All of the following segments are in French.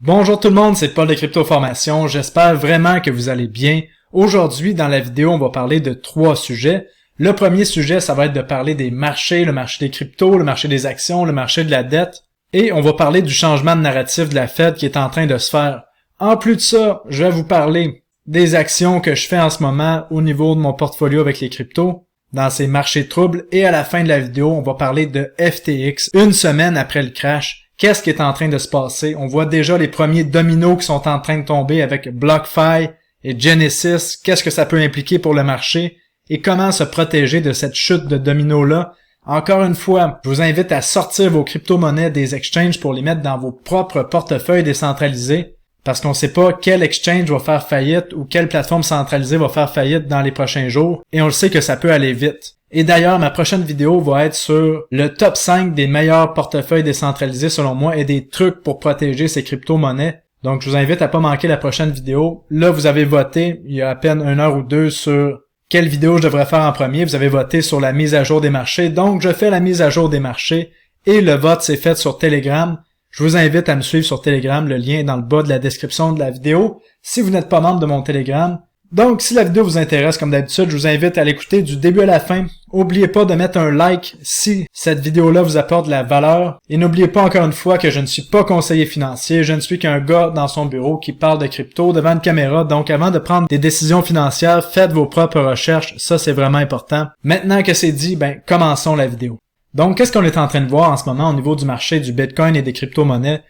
Bonjour tout le monde, c'est Paul de Crypto Formation. J'espère vraiment que vous allez bien. Aujourd'hui, dans la vidéo, on va parler de 3 sujets. Le premier sujet, ça va être de parler des marchés, le marché des cryptos, le marché des actions, le marché de la dette. Et on va parler du changement de narratif de la Fed qui est en train de se faire. En plus de ça, je vais vous parler des actions que je fais en ce moment au niveau de mon portfolio avec les cryptos, dans ces marchés troubles. Et à la fin de la vidéo, on va parler de FTX, une semaine après le crash. Qu'est-ce qui est en train de se passer? On voit déjà les premiers dominos qui sont en train de tomber avec BlockFi et Genesis. Qu'est-ce que ça peut impliquer pour le marché? Et comment se protéger de cette chute de dominos-là? Encore une fois, je vous invite à sortir vos crypto-monnaies des exchanges pour les mettre dans vos propres portefeuilles décentralisés, parce qu'on ne sait pas quel exchange va faire faillite ou quelle plateforme centralisée va faire faillite dans les prochains jours, et on le sait que ça peut aller vite. Et d'ailleurs, ma prochaine vidéo va être sur le top 5 des meilleurs portefeuilles décentralisés selon moi et des trucs pour protéger ces crypto-monnaies. Donc, je vous invite à pas manquer la prochaine vidéo. Là, vous avez voté il y a à peine 1 heure ou 2 sur quelle vidéo je devrais faire en premier. Vous avez voté sur la mise à jour des marchés. Donc, je fais la mise à jour des marchés et le vote s'est fait sur Telegram. Je vous invite à me suivre sur Telegram. Le lien est dans le bas de la description de la vidéo si vous n'êtes pas membre de mon Telegram. Donc, si la vidéo vous intéresse, comme d'habitude, je vous invite à l'écouter du début à la fin. N'oubliez pas de mettre un like si cette vidéo-là vous apporte de la valeur. Et n'oubliez pas encore une fois que je ne suis pas conseiller financier. Je ne suis qu'un gars dans son bureau qui parle de crypto devant une caméra. Donc, avant de prendre des décisions financières, faites vos propres recherches. Ça, c'est vraiment important. Maintenant que c'est dit, commençons la vidéo. Donc, qu'est-ce qu'on est en train de voir en ce moment au niveau du marché du Bitcoin et des crypto-monnaies?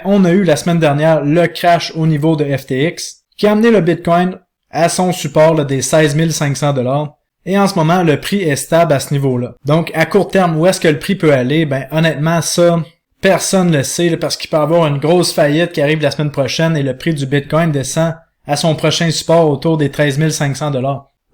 On a eu la semaine dernière le crash au niveau de FTX qui a amené le Bitcoin à son support des 16 500 $. Et en ce moment, le prix est stable à ce niveau-là. Donc, à court terme, où est-ce que le prix peut aller? Honnêtement, ça, personne ne le sait, parce qu'il peut y avoir une grosse faillite qui arrive la semaine prochaine et le prix du Bitcoin descend à son prochain support autour des 13 500 $.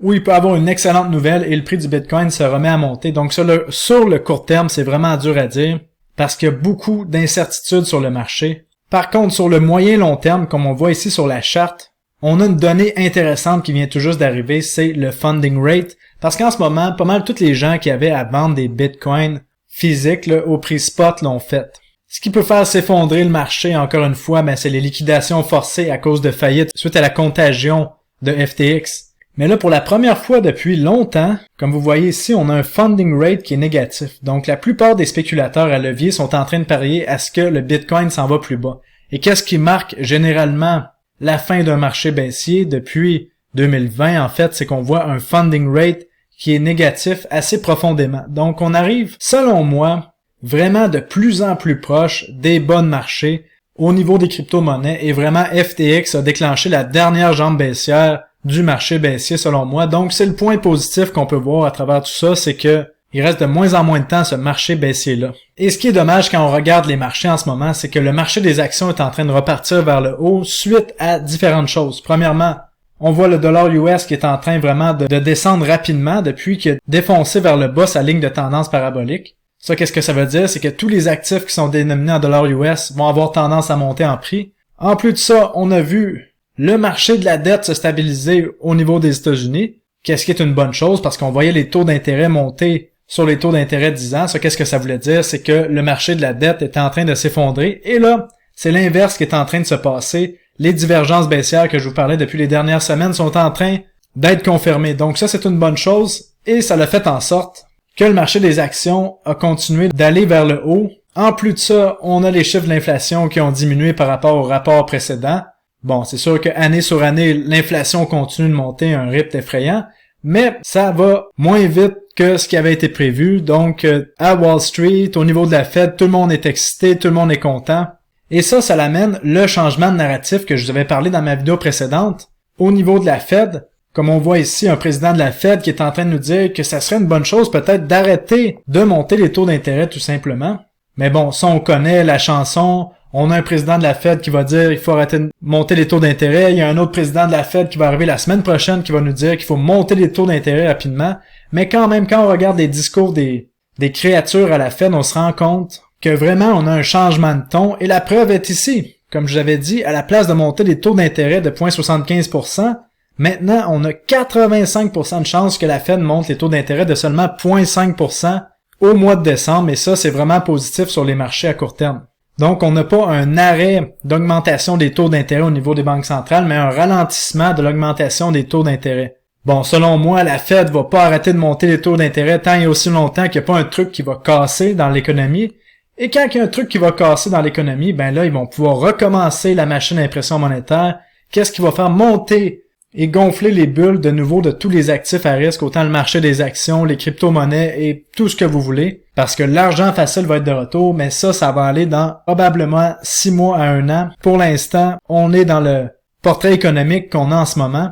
Ou il peut y avoir une excellente nouvelle et le prix du Bitcoin se remet à monter. Donc, sur le court terme, c'est vraiment dur à dire, parce qu'il y a beaucoup d'incertitudes sur le marché. Par contre, sur le moyen long terme, comme on voit ici sur la charte, on a une donnée intéressante qui vient tout juste d'arriver, c'est le funding rate. Parce qu'en ce moment, pas mal tous les gens qui avaient à vendre des bitcoins physiques au prix spot l'ont fait. Ce qui peut faire s'effondrer le marché, encore une fois, c'est les liquidations forcées à cause de faillite suite à la contagion de FTX. Mais là, pour la première fois depuis longtemps, comme vous voyez ici, on a un funding rate qui est négatif. Donc, la plupart des spéculateurs à levier sont en train de parier à ce que le bitcoin s'en va plus bas. Et qu'est-ce qui marque généralement la fin d'un marché baissier depuis 2020, en fait, c'est qu'on voit un funding rate qui est négatif assez profondément. Donc, on arrive, selon moi, vraiment de plus en plus proche des bas de marché au niveau des crypto-monnaies et vraiment FTX a déclenché la dernière jambe baissière du marché baissier, selon moi. Donc, c'est le point positif qu'on peut voir à travers tout ça, c'est que il reste de moins en moins de temps ce marché baissier-là. Et ce qui est dommage quand on regarde les marchés en ce moment, c'est que le marché des actions est en train de repartir vers le haut suite à différentes choses. Premièrement, on voit le dollar US qui est en train vraiment de descendre rapidement depuis qu'il a défoncé vers le bas sa ligne de tendance parabolique. Ça, qu'est-ce que ça veut dire? C'est que tous les actifs qui sont dénominés en dollars US vont avoir tendance à monter en prix. En plus de ça, on a vu le marché de la dette se stabiliser au niveau des États-Unis. Qu'est-ce qui est une bonne chose? Parce qu'on voyait les taux d'intérêt monter sur les taux d'intérêt 10 ans. Ça, qu'est-ce que ça voulait dire? C'est que le marché de la dette était en train de s'effondrer. Et là, c'est l'inverse qui est en train de se passer. Les divergences baissières que je vous parlais depuis les dernières semaines sont en train d'être confirmées. Donc ça, c'est une bonne chose. Et ça l'a fait en sorte que le marché des actions a continué d'aller vers le haut. En plus de ça, on a les chiffres de l'inflation qui ont diminué par rapport au rapport précédent. Bon, c'est sûr que année sur année, l'inflation continue de monter à un rythme effrayant. Mais ça va moins vite que ce qui avait été prévu. Donc, à Wall Street, au niveau de la Fed, tout le monde est excité, tout le monde est content. Et ça l'amène le changement de narratif que je vous avais parlé dans ma vidéo précédente. Au niveau de la Fed, comme on voit ici un président de la Fed qui est en train de nous dire que ça serait une bonne chose peut-être d'arrêter de monter les taux d'intérêt tout simplement. Mais bon, ça on connaît la chanson. On a un président de la Fed qui va dire qu'il faut arrêter de monter les taux d'intérêt. Il y a un autre président de la Fed qui va arriver la semaine prochaine qui va nous dire qu'il faut monter les taux d'intérêt rapidement. Mais quand même, quand on regarde les discours des créatures à la Fed, on se rend compte que vraiment on a un changement de ton. Et la preuve est ici. Comme je l'avais dit, à la place de monter les taux d'intérêt de 0,75%, maintenant on a 85% de chances que la Fed monte les taux d'intérêt de seulement 0,5% au mois de décembre. Et ça, c'est vraiment positif sur les marchés à court terme. Donc, on n'a pas un arrêt d'augmentation des taux d'intérêt au niveau des banques centrales, mais un ralentissement de l'augmentation des taux d'intérêt. Bon, selon moi, la Fed va pas arrêter de monter les taux d'intérêt tant et aussi longtemps qu'il n'y a pas un truc qui va casser dans l'économie. Et quand il y a un truc qui va casser dans l'économie, ben là, ils vont pouvoir recommencer la machine d'impression monétaire. Qu'est-ce qui va faire monter et gonfler les bulles de nouveau de tous les actifs à risque, autant le marché des actions, les crypto-monnaies et tout ce que vous voulez. Parce que l'argent facile va être de retour, mais ça va aller dans probablement 6 mois à 1 an. Pour l'instant, on est dans le portrait économique qu'on a en ce moment.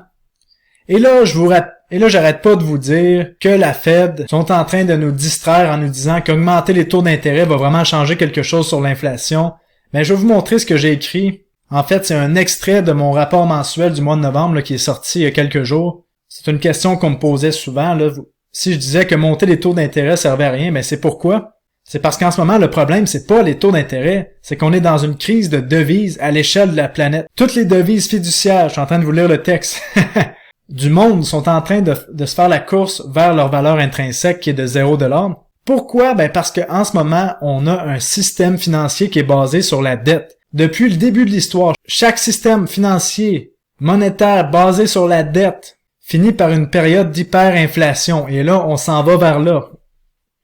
Et là, j'arrête pas de vous dire que la Fed sont en train de nous distraire en nous disant qu'augmenter les taux d'intérêt va vraiment changer quelque chose sur l'inflation. Mais je vais vous montrer ce que j'ai écrit. En fait, c'est un extrait de mon rapport mensuel du mois de novembre là, qui est sorti il y a quelques jours. C'est une question qu'on me posait souvent. Là. Si je disais que monter les taux d'intérêt servait à rien, mais c'est pourquoi? C'est parce qu'en ce moment, le problème, c'est pas les taux d'intérêt, c'est qu'on est dans une crise de devises à l'échelle de la planète. Toutes les devises fiduciaires, je suis en train de vous lire le texte, du monde sont en train de se faire la course vers leur valeur intrinsèque qui est de 0$. Pourquoi? Ben parce qu'en ce moment, on a un système financier qui est basé sur la dette. Depuis le début de l'histoire, chaque système financier, monétaire basé sur la dette finit par une période d'hyperinflation. Et là, on s'en va vers là.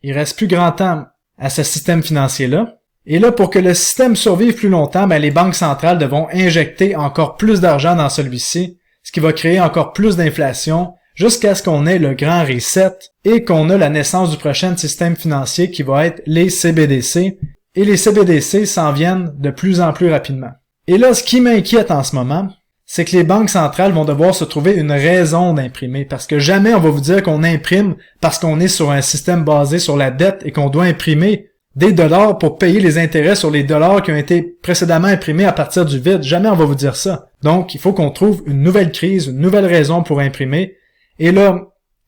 Il reste plus grand temps à ce système financier-là. Et là, pour que le système survive plus longtemps, ben, les banques centrales devront injecter encore plus d'argent dans celui-ci, ce qui va créer encore plus d'inflation, jusqu'à ce qu'on ait le grand reset et qu'on ait la naissance du prochain système financier qui va être les CBDC. Et les CBDC s'en viennent de plus en plus rapidement. Et là, ce qui m'inquiète en ce moment, c'est que les banques centrales vont devoir se trouver une raison d'imprimer, parce que jamais on va vous dire qu'on imprime parce qu'on est sur un système basé sur la dette et qu'on doit imprimer des dollars pour payer les intérêts sur les dollars qui ont été précédemment imprimés à partir du vide. Jamais on va vous dire ça. Donc, il faut qu'on trouve une nouvelle crise, une nouvelle raison pour imprimer. Et là,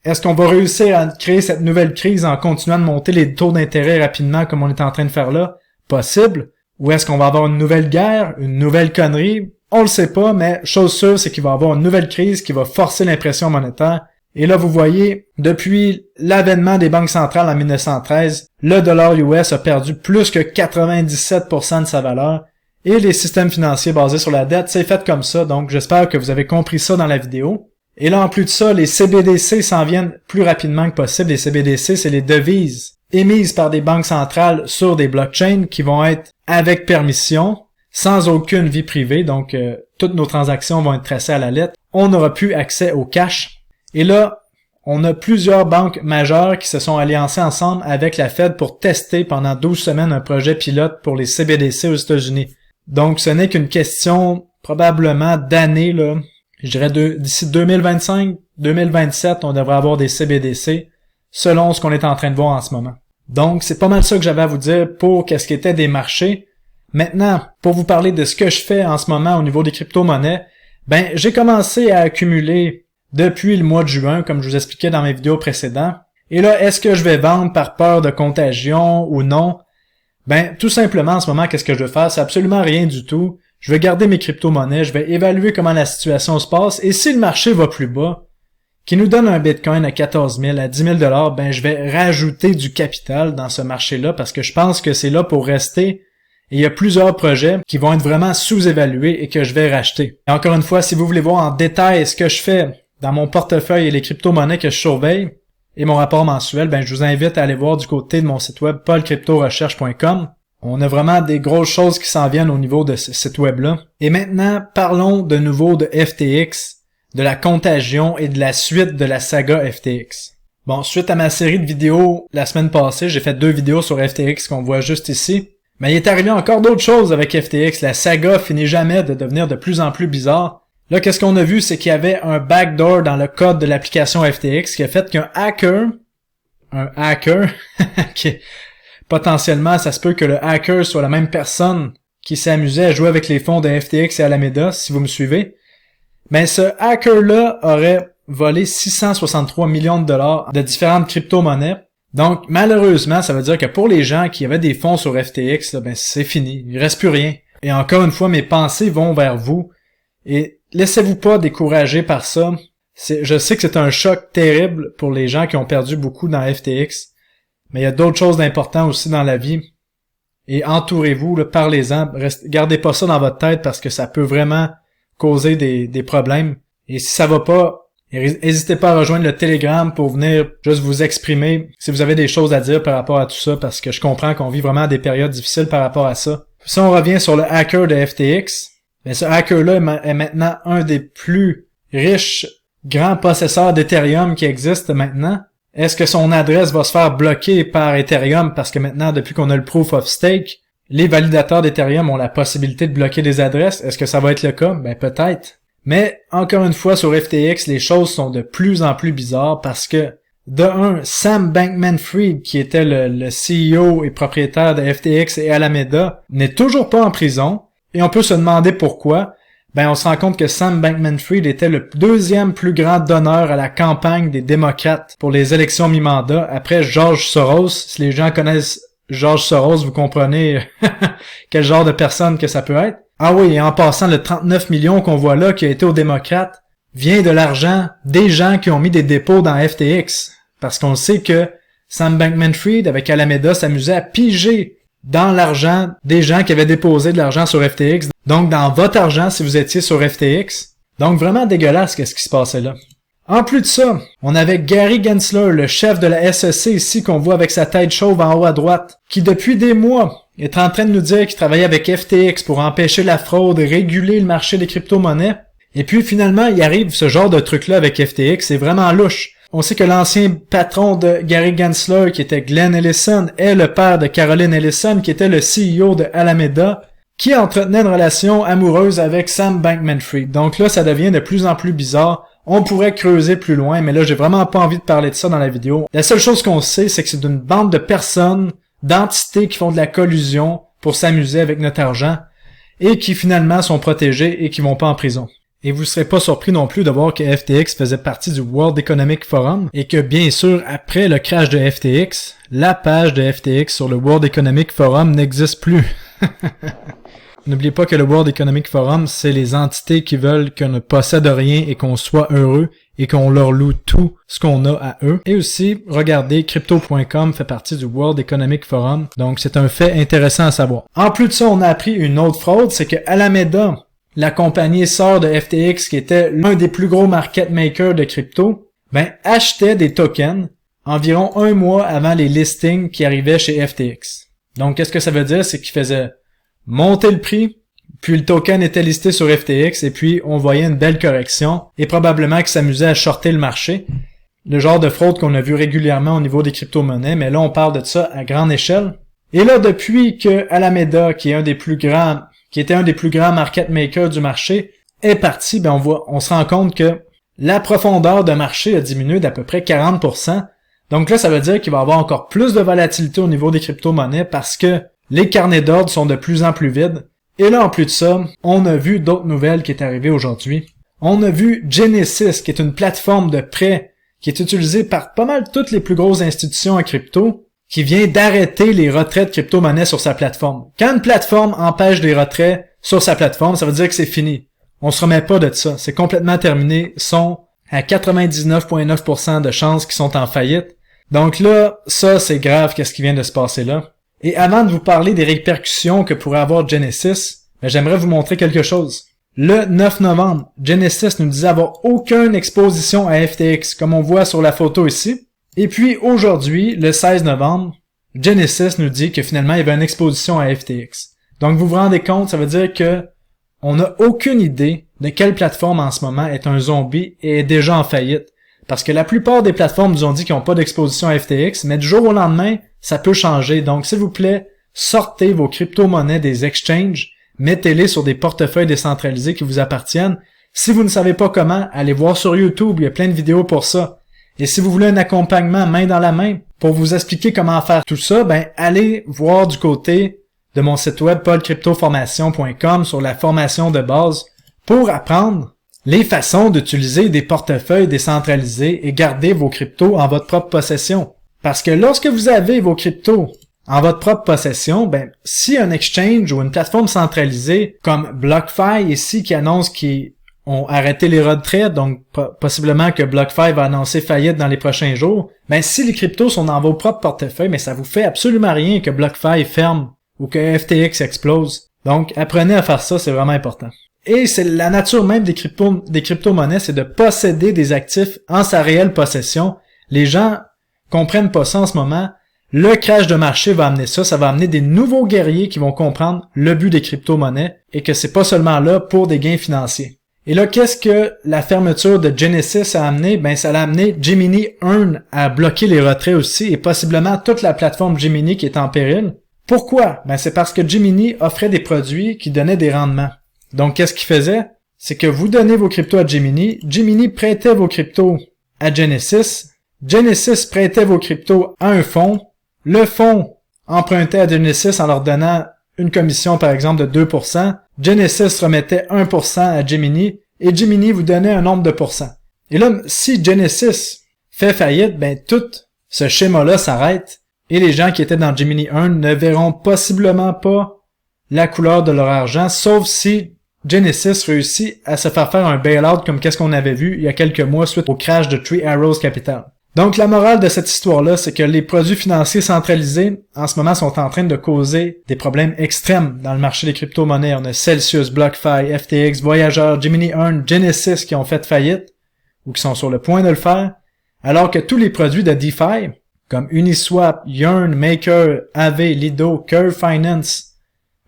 est-ce qu'on va réussir à créer cette nouvelle crise en continuant de monter les taux d'intérêt rapidement comme on est en train de faire là? Possible. Ou est-ce qu'on va avoir une nouvelle guerre, une nouvelle connerie? On le sait pas, mais chose sûre, c'est qu'il va y avoir une nouvelle crise qui va forcer l'impression monétaire. Et là, vous voyez, depuis l'avènement des banques centrales en 1913, le dollar US a perdu plus que 97% de sa valeur. Et les systèmes financiers basés sur la dette, c'est fait comme ça. Donc, j'espère que vous avez compris ça dans la vidéo. Et là, en plus de ça, les CBDC s'en viennent plus rapidement que possible. Les CBDC, c'est les devises émises par des banques centrales sur des blockchains qui vont être avec permission, sans aucune vie privée. Donc, toutes nos transactions vont être tracées à la lettre. On n'aura plus accès au cash. Et là, on a plusieurs banques majeures qui se sont alliancées ensemble avec la Fed pour tester pendant 12 semaines un projet pilote pour les CBDC aux États-Unis. Donc, ce n'est qu'une question probablement d'années, là. Je dirais d'ici 2025, 2027, on devrait avoir des CBDC selon ce qu'on est en train de voir en ce moment. Donc, c'est pas mal ça que j'avais à vous dire pour qu'est-ce qui était des marchés. Maintenant, pour vous parler de ce que je fais en ce moment au niveau des crypto-monnaies, ben, j'ai commencé à accumuler depuis le mois de juin, comme je vous expliquais dans mes vidéos précédentes. Et là, est-ce que je vais vendre par peur de contagion ou non? Ben, tout simplement, en ce moment, qu'est-ce que je vais faire? C'est absolument rien du tout. Je vais garder mes crypto-monnaies, je vais évaluer comment la situation se passe, et si le marché va plus bas, qui nous donne un Bitcoin à 14 000, à 10 000 $, ben, je vais rajouter du capital dans ce marché-là, parce que je pense que c'est là pour rester. Et il y a plusieurs projets qui vont être vraiment sous-évalués et que je vais racheter. Et encore une fois, si vous voulez voir en détail ce que je fais dans mon portefeuille et les crypto-monnaies que je surveille, et mon rapport mensuel, ben, je vous invite à aller voir du côté de mon site web paulcryptorecherche.com. On a vraiment des grosses choses qui s'en viennent au niveau de ce site web-là. Et maintenant, parlons de nouveau de FTX, de la contagion et de la suite de la saga FTX. Bon, suite à ma série de vidéos la semaine passée, j'ai fait 2 vidéos sur FTX qu'on voit juste ici. Mais il est arrivé encore d'autres choses avec FTX. La saga finit jamais de devenir de plus en plus bizarre. Là, qu'est-ce qu'on a vu, c'est qu'il y avait un backdoor dans le code de l'application FTX qui a fait qu'un hacker, qui potentiellement, ça se peut que le hacker soit la même personne qui s'amusait à jouer avec les fonds de FTX et Alameda, si vous me suivez. Mais ce hacker-là aurait volé 663 millions de dollars de différentes crypto-monnaies. Donc, malheureusement, ça veut dire que pour les gens qui avaient des fonds sur FTX, là, ben, c'est fini. Il reste plus rien. Et encore une fois, mes pensées vont vers vous. Et laissez-vous pas décourager par ça. Je sais que c'est un choc terrible pour les gens qui ont perdu beaucoup dans FTX. Mais il y a d'autres choses d'importantes aussi dans la vie. et entourez-vous, là, parlez-en. Gardez pas ça dans votre tête parce que ça peut vraiment causer des problèmes. Et si ça va pas, n'hésitez pas à rejoindre le Telegram pour venir juste vous exprimer si vous avez des choses à dire par rapport à tout ça, parce que je comprends qu'on vit vraiment des périodes difficiles par rapport à ça. Si on revient sur le hacker de FTX, ben ce hacker-là est maintenant un des plus riches grands possesseurs d'Ethereum qui existe maintenant. Est-ce que son adresse va se faire bloquer par Ethereum parce que maintenant, depuis qu'on a le Proof of Stake, les validateurs d'Ethereum ont la possibilité de bloquer des adresses? Est-ce que ça va être le cas? Ben peut-être. Mais, encore une fois, sur FTX, les choses sont de plus en plus bizarres parce que, Sam Bankman-Fried, qui était le CEO et propriétaire de FTX et Alameda, n'est toujours pas en prison, et on peut se demander pourquoi. Ben, on se rend compte que Sam Bankman-Fried était le deuxième plus grand donneur à la campagne des démocrates pour les élections mi-mandat, après George Soros. Si les gens connaissent George Soros, vous comprenez quel genre de personne que ça peut être. Ah oui, et en passant, le 39 millions qu'on voit là, qui a été aux démocrates, vient de l'argent des gens qui ont mis des dépôts dans FTX. Parce qu'on sait que Sam Bankman-Fried, avec Alameda, s'amusait à piger dans l'argent des gens qui avaient déposé de l'argent sur FTX. Donc, dans votre argent, si vous étiez sur FTX. Donc, vraiment dégueulasse qu'est-ce qui se passait là. En plus de ça, on avait Gary Gensler, le chef de la SEC ici, qu'on voit avec sa tête chauve en haut à droite, qui depuis des mois est en train de nous dire qu'il travaillait avec FTX pour empêcher la fraude et réguler le marché des crypto-monnaies. Et puis finalement, il arrive ce genre de truc-là avec FTX, c'est vraiment louche. On sait que l'ancien patron de Gary Gensler, qui était Glenn Ellison, est le père de Caroline Ellison, qui était le CEO de Alameda, qui entretenait une relation amoureuse avec Sam Bankman-Fried. Donc là, ça devient de plus en plus bizarre. On pourrait creuser plus loin, mais là, j'ai vraiment pas envie de parler de ça dans la vidéo. La seule chose qu'on sait, c'est que c'est une bande de personnes, d'entités qui font de la collusion pour s'amuser avec notre argent et qui finalement sont protégés et qui vont pas en prison. Et vous serez pas surpris non plus de voir que FTX faisait partie du World Economic Forum et que bien sûr, après le crash de FTX, la page de FTX sur le World Economic Forum n'existe plus. N'oubliez pas que le World Economic Forum, c'est les entités qui veulent qu'on ne possède rien et qu'on soit heureux et qu'on leur loue tout ce qu'on a à eux. Et aussi, regardez, Crypto.com fait partie du World Economic Forum, donc c'est un fait intéressant à savoir. En plus de ça, on a appris une autre fraude, c'est que Alameda, la compagnie sœur de FTX, qui était l'un des plus gros market makers de crypto, achetait des tokens environ un mois avant les listings qui arrivaient chez FTX. Donc, qu'est-ce que ça veut dire? C'est qu'ils faisaient monter le prix, puis le token était listé sur FTX, et puis on voyait une belle correction, et probablement qu'ils s'amusaient à shorter le marché. Le genre de fraude qu'on a vu régulièrement au niveau des crypto-monnaies, mais là, on parle de ça à grande échelle. Et là, depuis que Alameda, qui était un des plus grands market makers du marché, est parti, on se rend compte que la profondeur de marché a diminué d'à peu près 40%. Donc là, ça veut dire qu'il va y avoir encore plus de volatilité au niveau des crypto-monnaies parce que les carnets d'ordre sont de plus en plus vides. Et là, en plus de ça, on a vu d'autres nouvelles qui est arrivées aujourd'hui. On a vu Genesis, qui est une plateforme de prêt qui est utilisée par pas mal toutes les plus grosses institutions en crypto, qui vient d'arrêter les retraits de crypto-monnaies sur sa plateforme. Quand une plateforme empêche des retraits sur sa plateforme, ça veut dire que c'est fini. On se remet pas de ça. C'est complètement terminé. Ils sont à 99,9% de chances qu'ils sont en faillite. Donc là, ça, c'est grave qu'est-ce qui vient de se passer là. Et avant de vous parler des répercussions que pourrait avoir Genesis, j'aimerais vous montrer quelque chose. Le 9 novembre, Genesis nous disait avoir aucune exposition à FTX, comme on voit sur la photo ici. Et puis aujourd'hui, le 16 novembre, Genesis nous dit que finalement il y avait une exposition à FTX. Donc vous vous rendez compte, ça veut dire que on n'a aucune idée de quelle plateforme en ce moment est un zombie et est déjà en faillite. Parce que la plupart des plateformes nous ont dit qu'ils n'ont pas d'exposition à FTX, mais du jour au lendemain, ça peut changer. Donc, s'il vous plaît, sortez vos crypto-monnaies des exchanges, mettez-les sur des portefeuilles décentralisés qui vous appartiennent. Si vous ne savez pas comment, allez voir sur YouTube, il y a plein de vidéos pour ça. Et si vous voulez un accompagnement main dans la main pour vous expliquer comment faire tout ça, allez voir du côté de mon site web paulcryptoformation.com sur la formation de base pour apprendre les façons d'utiliser des portefeuilles décentralisés et garder vos cryptos en votre propre possession. Parce que lorsque vous avez vos cryptos en votre propre possession, si un exchange ou une plateforme centralisée comme BlockFi ici qui annonce qu'ils ont arrêté les retraits, donc possiblement que BlockFi va annoncer faillite dans les prochains jours, si les cryptos sont dans vos propres portefeuilles, mais ça vous fait absolument rien que BlockFi ferme ou que FTX explose. Donc, apprenez à faire ça, c'est vraiment important. Et c'est la nature même des crypto-monnaies, c'est de posséder des actifs en sa réelle possession. Les gens comprennent pas ça en ce moment. Le crash de marché va amener ça, ça va amener des nouveaux guerriers qui vont comprendre le but des crypto-monnaies et que c'est pas seulement là pour des gains financiers. Et là, qu'est-ce que la fermeture de Genesis a amené? Ben, ça a amené Gemini Earn à bloquer les retraits aussi et possiblement toute la plateforme Gemini qui est en péril. Pourquoi? Ben, c'est parce que Gemini offrait des produits qui donnaient des rendements. Donc, qu'est-ce qu'il faisait? C'est que vous donnez vos cryptos à Gemini, Gemini prêtait vos cryptos à Genesis, Genesis prêtait vos cryptos à un fonds, le fonds empruntait à Genesis en leur donnant une commission, par exemple, de 2%, Genesis remettait 1% à Gemini, et Gemini vous donnait un nombre de pourcents. Et là, si Genesis fait faillite, ben tout ce schéma-là s'arrête, et les gens qui étaient dans Gemini Earn ne verront possiblement pas la couleur de leur argent, sauf si Genesis réussit à se faire un bailout comme qu'est-ce qu'on avait vu il y a quelques mois suite au crash de Three Arrows Capital. Donc la morale de cette histoire-là, c'est que les produits financiers centralisés, en ce moment, sont en train de causer des problèmes extrêmes dans le marché des crypto-monnaies. On a Celsius, BlockFi, FTX, Voyager, Gemini Earn, Genesis qui ont fait faillite, ou qui sont sur le point de le faire, alors que tous les produits de DeFi, comme Uniswap, Yearn, Maker, Aave, Lido, Curve Finance,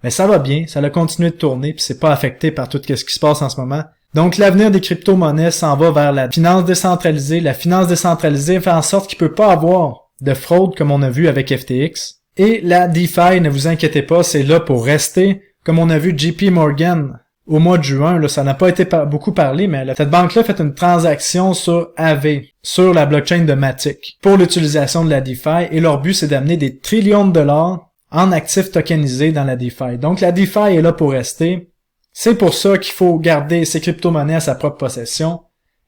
mais ça va bien, ça a continué de tourner, puis c'est pas affecté par tout ce qui se passe en ce moment. Donc l'avenir des crypto-monnaies s'en va vers la finance décentralisée. La finance décentralisée fait en sorte qu'il peut pas avoir de fraude comme on a vu avec FTX. Et la DeFi, ne vous inquiétez pas, c'est là pour rester. Comme on a vu JP Morgan au mois de juin, là, ça n'a pas été beaucoup parlé, mais cette banque-là fait une transaction sur Aave, sur la blockchain de Matic, pour l'utilisation de la DeFi. Et leur but, c'est d'amener des trillions de dollars en actifs tokenisés dans la DeFi. Donc la DeFi est là pour rester. C'est pour ça qu'il faut garder ces crypto-monnaies à sa propre possession.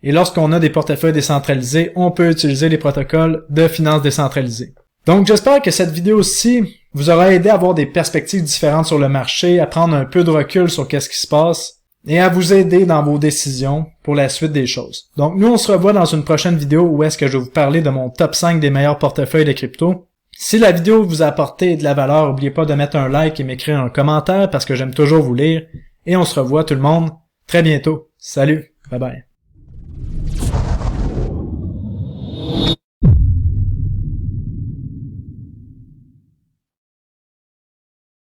Et lorsqu'on a des portefeuilles décentralisés, on peut utiliser les protocoles de finance décentralisée. Donc j'espère que cette vidéo-ci vous aura aidé à avoir des perspectives différentes sur le marché, à prendre un peu de recul sur qu'est-ce qui se passe et à vous aider dans vos décisions pour la suite des choses. Donc nous, on se revoit dans une prochaine vidéo où est-ce que je vais vous parler de mon top 5 des meilleurs portefeuilles de crypto. Si la vidéo vous a apporté de la valeur, n'oubliez pas de mettre un like et m'écrire un commentaire parce que j'aime toujours vous lire. Et on se revoit tout le monde très bientôt. Salut, bye bye.